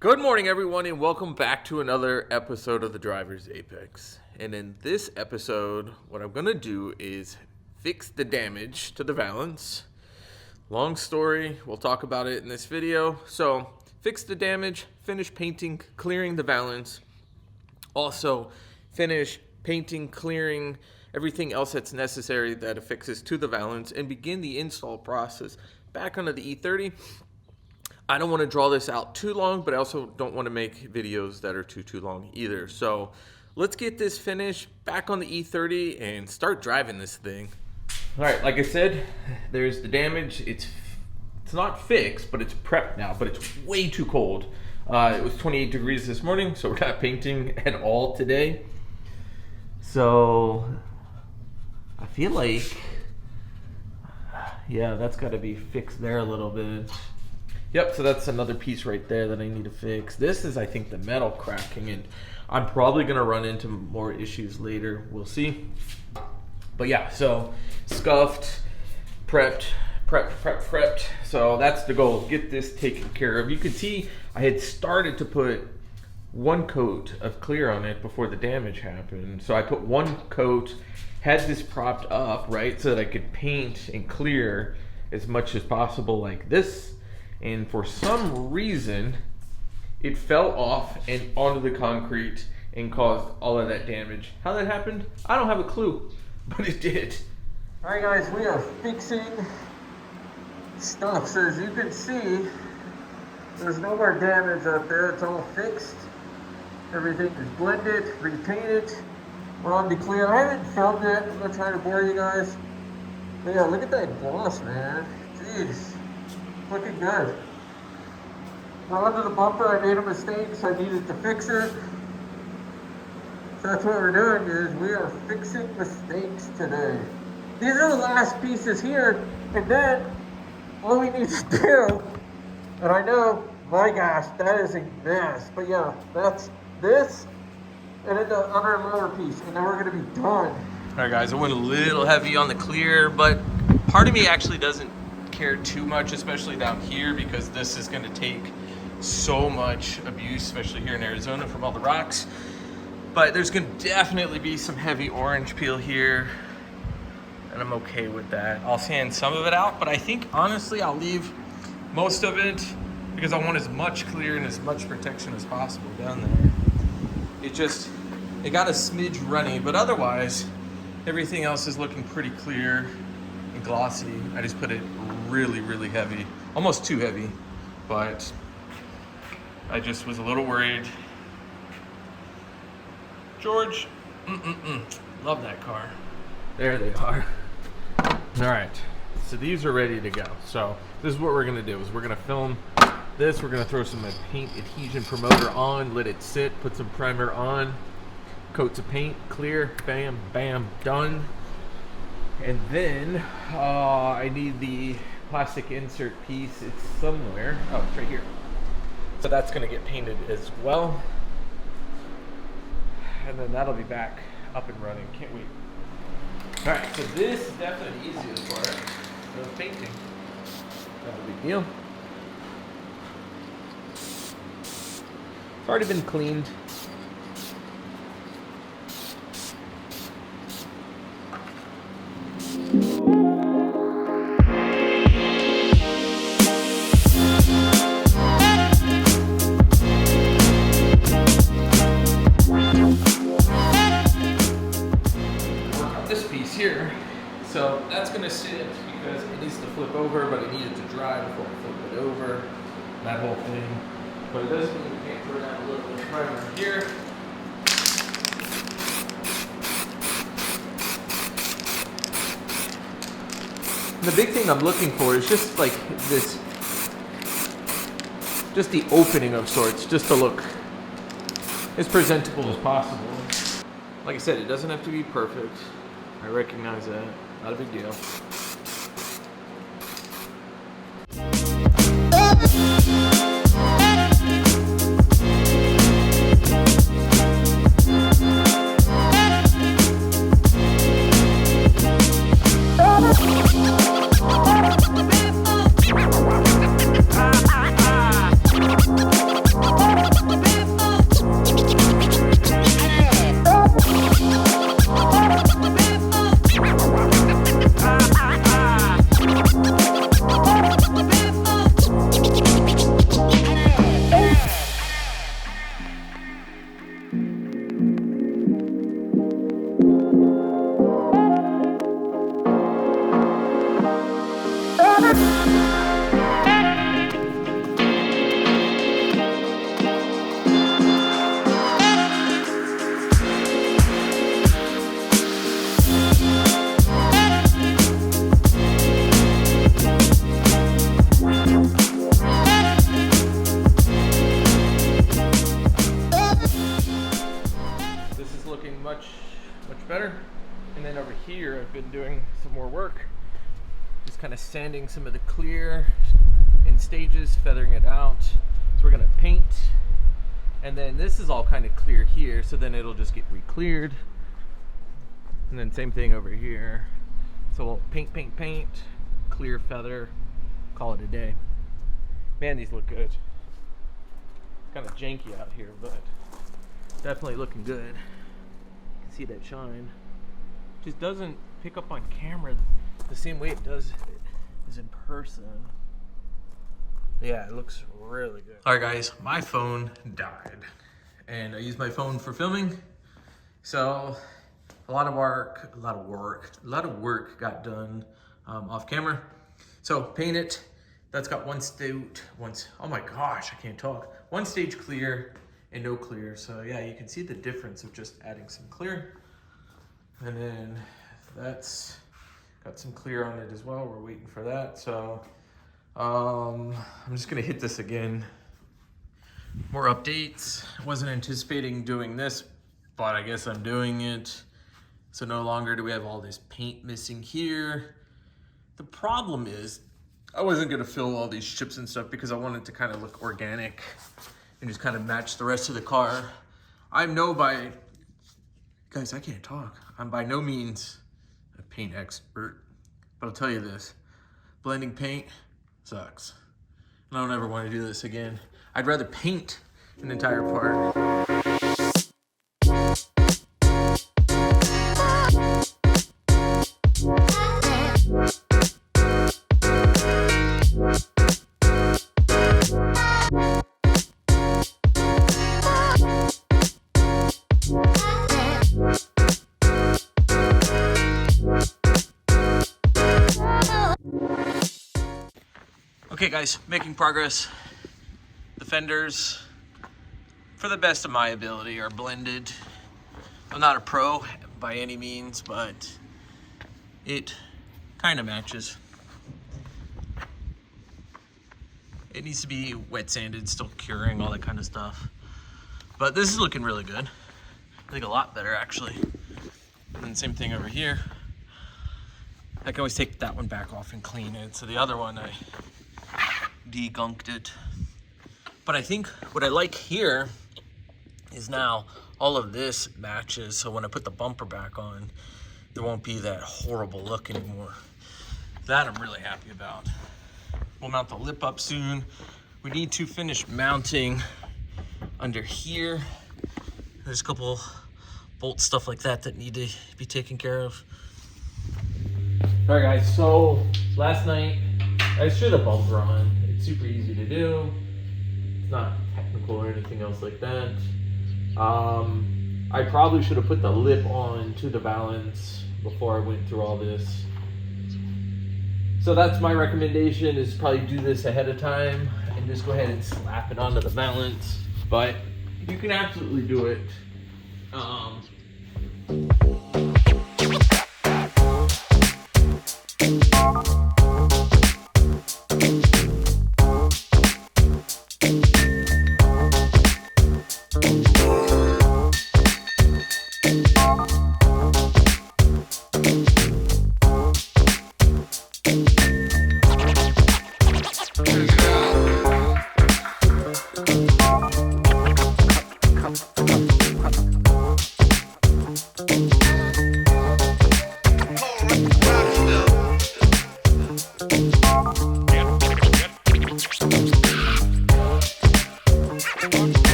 Good morning, everyone, and welcome back to another episode of the Driver's Apex. And in this episode, what I'm going to do is fix the damage to the valance. Long story, we'll talk about it in this video. So, fix the damage, finish painting, clearing the valance. Also, finish painting, clearing everything else that's necessary that affixes to the valance, and begin the install process back onto the E30. I don't want to draw this out too long, but I also don't want to make videos that are too long either. So let's get this finished back on the E30 and start driving this thing. All right, like I said, there's the damage. It's not fixed, but it's prepped now, but it's way too cold. It was 28 degrees this morning, so we're not painting at all today. So I feel like, yeah, that's got to be fixed there a little bit. Yep, so that's another piece right there that I need to fix. This is, I think, the metal cracking, and I'm probably going to run into more issues later. We'll see. But yeah, so scuffed, prepped. So that's the goal, get this taken care of. You can see I had started to put one coat of clear on it before the damage happened. So I put one coat, had this propped up, right, so that I could paint and clear as much as possible like this. And for some reason, it fell off and onto the concrete and caused all of that damage. How that happened, I don't have a clue, but it did. All right, guys, we are fixing stuff. So as you can see, there's no more damage up there. It's all fixed. Everything is blended, repainted. We're on the clear. I haven't filmed it. I'm not trying to bore you guys. But yeah, look at that gloss, man. Jeez. Looking good. Now under the bumper, I made a mistake, so I needed to fix it. So that's what we're doing, is we are fixing mistakes today. These are the last pieces here, and then all we need to do, and I know, my gosh, that is a mess, but yeah, that's this, and then the other lower piece, and then we're gonna be done. All right, guys, I went a little heavy on the clear, but part of me actually doesn't care too much, especially down here, because this is going to take so much abuse, especially here in Arizona from all the rocks. But there's going to definitely be some heavy orange peel here, and I'm okay with that. I'll sand some of it out, but I think honestly I'll leave most of it because I want as much clear and as much protection as possible down there. It got a smidge runny, but otherwise everything else is looking pretty clear and glossy. I just put it really heavy, almost too heavy, but I just was a little worried. George, love that car. There they are. All right, so these are ready to go. So this is what we're gonna do, is we're gonna film this, we're gonna throw some paint adhesion promoter on, let it sit, put some primer on, coats of paint, clear, bam, bam, done. And then I need the plastic insert piece. It's somewhere. Oh, it's right here. So that's going to get painted as well. And then that'll be back up and running. Can't wait. All right, so this is definitely the easiest part of painting. Not a big deal. It's already been cleaned. Here, so that's going to sit because it needs to flip over, but it needed to dry before I flip it over, that whole thing. But it does mean we can't throw down a little bit of primer here. And the big thing I'm looking for is just like this, just the opening of sorts, just to look as presentable as possible. Like I said, it doesn't have to be perfect. I recognize that. Not a big deal. better. And then over here, I've been doing some more work. Just kind of sanding some of the clear in stages, feathering it out. So we're gonna paint. And then this is all kind of clear here, so then it'll just get re-cleared. And then same thing over here. So we'll paint, clear feather, call it a day. Man, these look good. Kind of janky out here, but definitely looking good. You can see that shine. Just doesn't pick up on camera the same way it does is in person. Yeah, it looks really good. All right, guys, my phone died, and I use my phone for filming. So a lot of work got done off camera. So paint it. That's got one stage, oh my gosh, I can't talk. One stage clear and no clear. So yeah, you can see the difference of just adding some clear. And then that's got some clear on it as well. We're waiting for that. So I'm just gonna hit this again. More updates. I wasn't anticipating doing this, but I guess I'm doing it. So no longer do we have all this paint missing here. The problem is, I wasn't gonna fill all these chips and stuff because I wanted to kind of look organic and just kind of match the rest of the car. Guys, I can't talk. I'm by no means a paint expert, but I'll tell you this, blending paint sucks. And I don't ever want to do this again. I'd rather paint an entire part. Okay guys, making progress. The fenders, for the best of my ability, are blended. I'm not a pro by any means, but it kind of matches. It needs to be wet sanded, still curing, all that kind of stuff. But this is looking really good. I think a lot better actually. And same thing over here. I can always take that one back off and clean it. So the other one, I degunked it. But I think what I like here is now all of this matches. So when I put the bumper back on, there won't be that horrible look anymore. That I'm really happy about. We'll mount the lip up soon. We need to finish mounting under here. There's a couple bolt stuff like that that need to be taken care of. All right guys, so last night I threw the bumper on. It's super easy to do. It's not technical or anything else like that. I probably should have put the lip on to the valance before I went through all this. So that's my recommendation, is probably do this ahead of time and just go ahead and slap it onto the valance. But you can absolutely do it.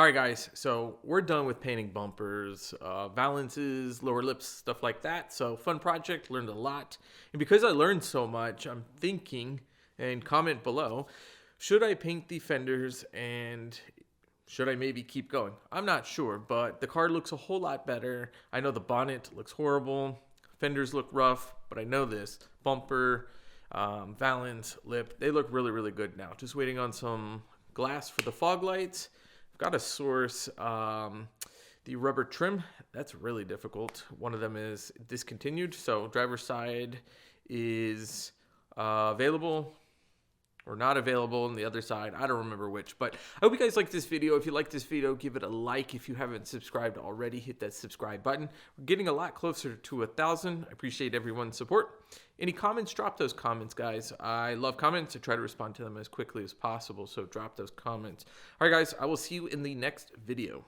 right, guys, so we're done with painting bumpers, valances, lower lips, stuff like that. So fun project, learned a lot. And because I learned so much, I'm thinking, and comment below, should I paint the fenders and should I maybe keep going? I'm not sure, but the car looks a whole lot better. I know the bonnet looks horrible. Fenders look rough, but I know this. Bumper, valance, lip, they look really, really good now. Just waiting on some glass for the fog lights. I've got to source the rubber trim. That's really difficult. One of them is discontinued, so driver's side is available or not available, on the other side, I don't remember which. But I hope you guys like this video. If you like this video, give it a like. If you haven't subscribed already, hit that subscribe button. We're getting a lot closer to 1,000. I appreciate everyone's support. Any comments, drop those comments, guys. I love comments. I try to respond to them as quickly as possible, so drop those comments. All right, guys, I will see you in the next video.